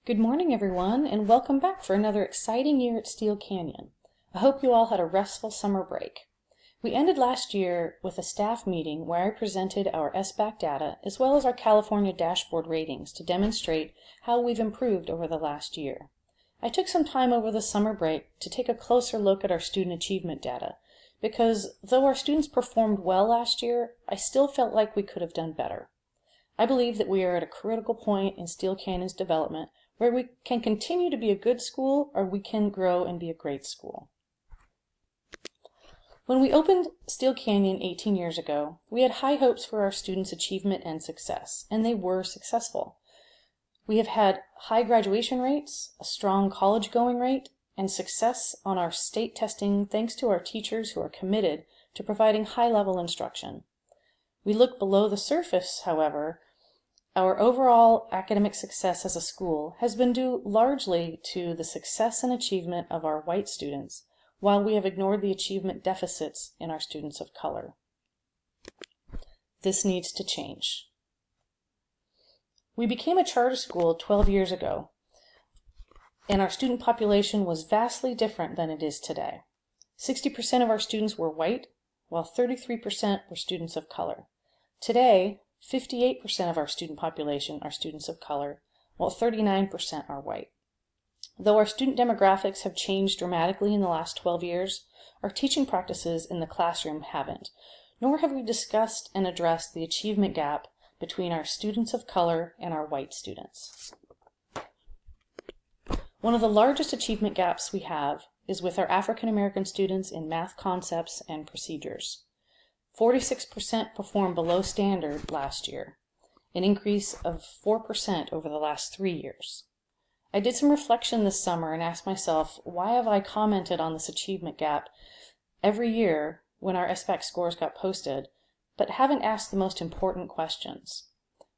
Good morning, everyone, and welcome back for another exciting year at Steele Canyon. I hope you all had a restful summer break. We ended last year with a staff meeting where I presented our SBAC data as well as our California dashboard ratings to demonstrate how we've improved over the last year. I took some time over the summer break to take a closer look at our student achievement data because though our students performed well last year, I still felt like we could have done better. I believe that we are at a critical point in Steele Canyon's development where we can continue to be a good school or we can grow and be a great school. When we opened Steele Canyon 18 years ago, we had high hopes for our students' achievement and success, and they were successful. We have had high graduation rates, a strong college-going rate, and success on our state testing thanks to our teachers who are committed to providing high-level instruction. We look below the surface, however. Our overall academic success as a school has been due largely to the success and achievement of our white students, while we have ignored the achievement deficits in our students of color. This needs to change. We became a charter school 12 years ago, and our student population was vastly different than it is today. 60% of our students were white, while 33% were students of color. Today, 58% of our student population are students of color, while 39% are white. Though our student demographics have changed dramatically in the last 12 years, our teaching practices in the classroom haven't, nor have we discussed and addressed the achievement gap between our students of color and our white students. One of the largest achievement gaps we have is with our African American students in math concepts and procedures. 46% performed below standard last year, an increase of 4% over the last 3 years. I did some reflection this summer and asked myself, why have I commented on this achievement gap every year when our SBAC scores got posted, but haven't asked the most important questions?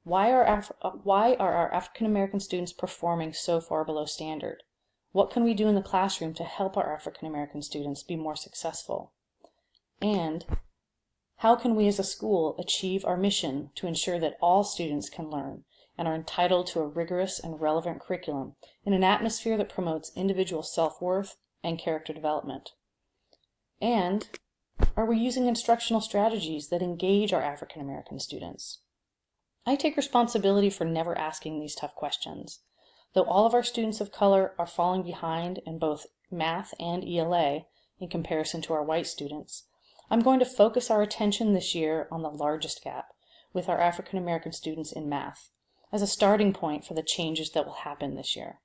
Why are our African American students performing so far below standard? What can we do in the classroom to help our African American students be more successful? And how can we as a school achieve our mission to ensure that all students can learn and are entitled to a rigorous and relevant curriculum in an atmosphere that promotes individual self-worth and character development? And are we using instructional strategies that engage our African American students? I take responsibility for never asking these tough questions. Though all of our students of color are falling behind in both math and ELA in comparison to our white students, I'm going to focus our attention this year on the largest gap, with our African American students in math, as a starting point for the changes that will happen this year.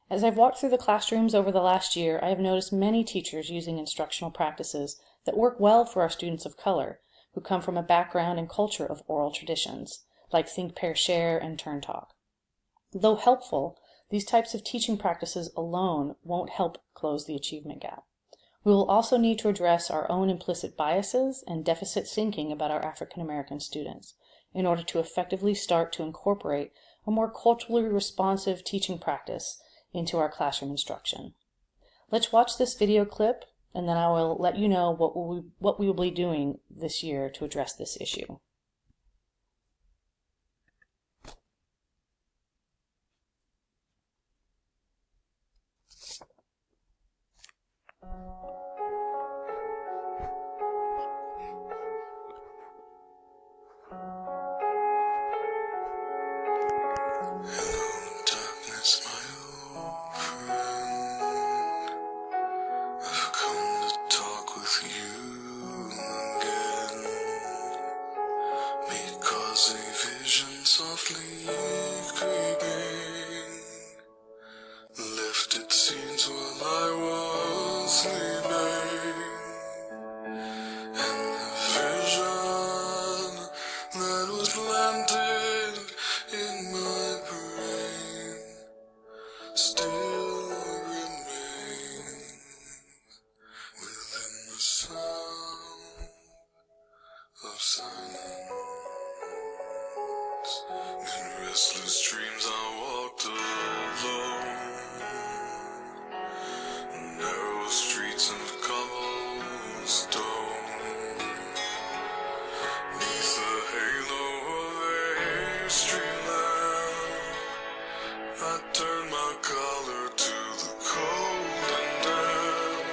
As I've walked through the classrooms over the last year, I have noticed many teachers using instructional practices that work well for our students of color, who come from a background and culture of oral traditions, like think, pair, share, and turn talk. Though helpful, these types of teaching practices alone won't help close the achievement gap. We will also need to address our own implicit biases and deficit thinking about our African American students in order to effectively start to incorporate a more culturally responsive teaching practice into our classroom instruction. Let's watch this video clip, and then I will let you know what we will be doing this year to address this issue. Softly creeping, lifted scenes while I was sleeping, and the vision that was planted in my brain still remains within the sound of silence. In restless dreams I walked alone, narrow streets of cobblestone, neath the halo of a street lamp, I turned my my collar to the cold and damp.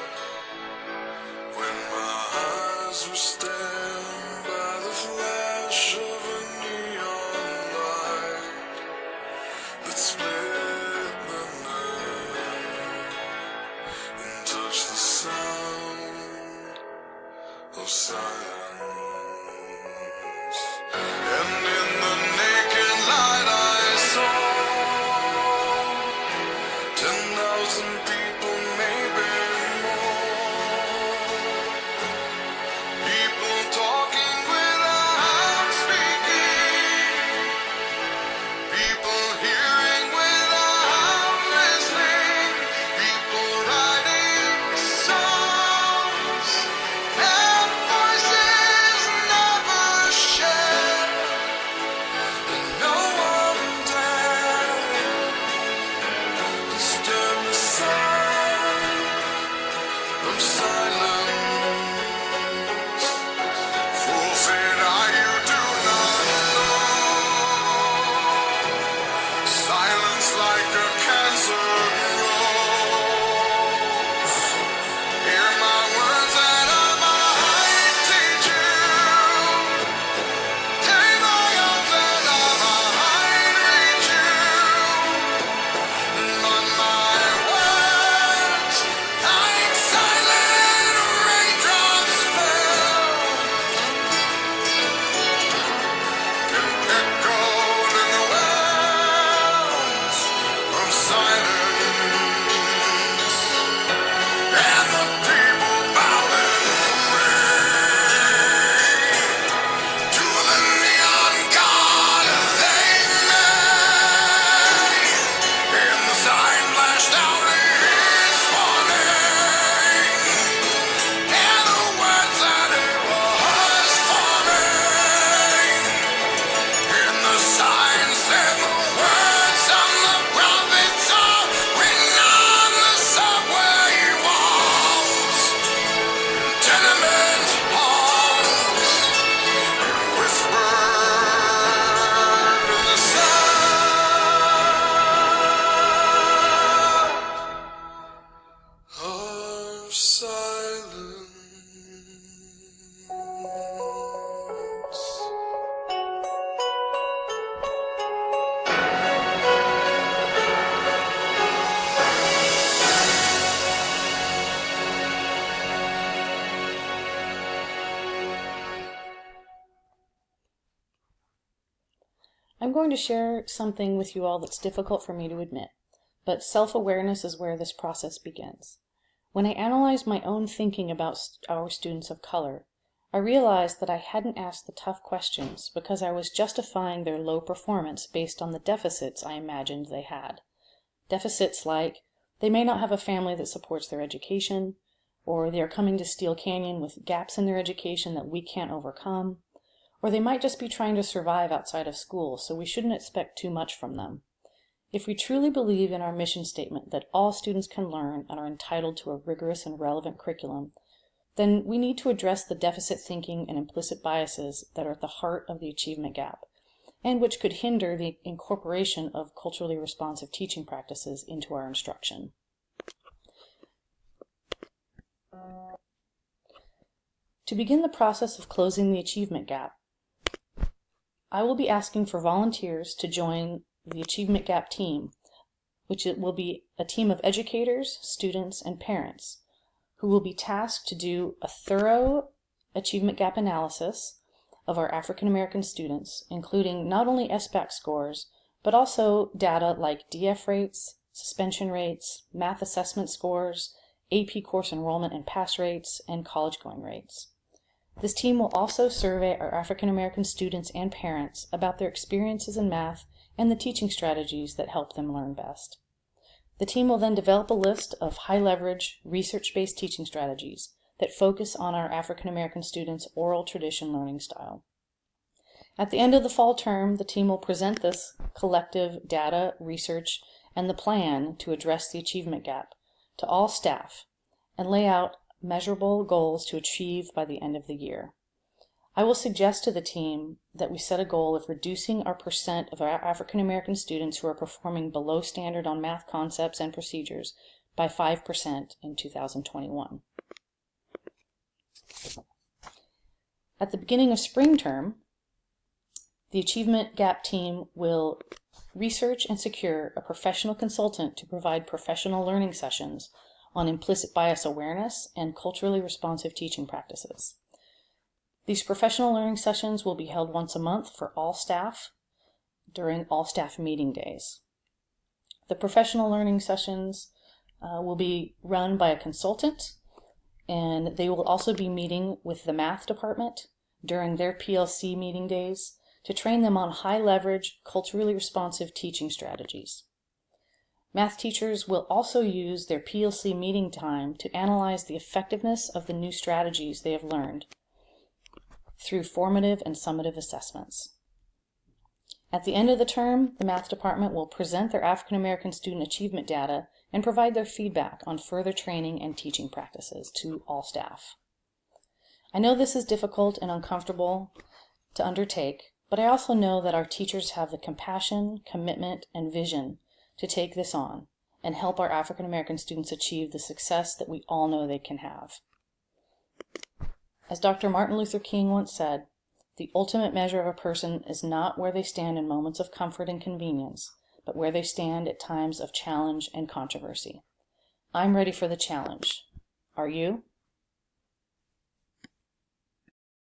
When my eyes were stabbed by the flash of a neon light that split the night and touched the sound of silence. And in the naked light I saw 10,000 people, maybe more. People talking without speaking. People hearing without listening. People writing songs that voices never shared. And no one dared disturb the sound of silence. Fool said I, you do not know. Silence like a cancer grows. Hear my words that I might teach you. Take my arms that I might reach you. But my words, like silent raindrops fell, and echoed in the wells of silence. And the people bowed and prayed to the neon god they made. And the sign flashed out his warning, and the words that it was forming. And the sign said the words of the prophets are written on the subway walls, tenement halls, and whispered in the sound of silence. I'm going to share something with you all that's difficult for me to admit, but self-awareness is where this process begins. When I analyzed my own thinking about our students of color, I realized that I hadn't asked the tough questions because I was justifying their low performance based on the deficits I imagined they had. Deficits like, they may not have a family that supports their education, or they are coming to Steel Canyon with gaps in their education that we can't overcome, or they might just be trying to survive outside of school, so we shouldn't expect too much from them. If we truly believe in our mission statement that all students can learn and are entitled to a rigorous and relevant curriculum, then we need to address the deficit thinking and implicit biases that are at the heart of the achievement gap, and which could hinder the incorporation of culturally responsive teaching practices into our instruction. To begin the process of closing the achievement gap, I will be asking for volunteers to join the Achievement Gap team, which it will be a team of educators, students, and parents who will be tasked to do a thorough achievement gap analysis of our African American students, including not only SBAC scores, but also data like DF rates, suspension rates, math assessment scores, AP course enrollment and pass rates, and college-going rates. This team will also survey our African American students and parents about their experiences in math and the teaching strategies that help them learn best. The team will then develop a list of high-leverage, research-based teaching strategies that focus on our African American students' oral tradition learning style. At the end of the fall term, the team will present this collective data, research, and the plan to address the achievement gap to all staff and lay out measurable goals to achieve by the end of the year. I will suggest to the team that we set a goal of reducing our percent of our African American students who are performing below standard on math concepts and procedures by 5% in 2021. At the beginning of spring term, the Achievement Gap team will research and secure a professional consultant to provide professional learning sessions on implicit bias awareness and culturally responsive teaching practices. These professional learning sessions will be held once a month for all staff during all staff meeting days. The professional learning sessions will be run by a consultant, and they will also be meeting with the math department during their PLC meeting days to train them on high leverage, culturally responsive teaching strategies. Math teachers will also use their PLC meeting time to analyze the effectiveness of the new strategies they have learned through formative and summative assessments. At the end of the term, the math department will present their African American student achievement data and provide their feedback on further training and teaching practices to all staff. I know this is difficult and uncomfortable to undertake, but I also know that our teachers have the compassion, commitment, and vision to take this on and help our African American students achieve the success that we all know they can have. As Dr. Martin Luther King once said, the ultimate measure of a person is not where they stand in moments of comfort and convenience, but where they stand at times of challenge and controversy. I'm ready for the challenge. Are you?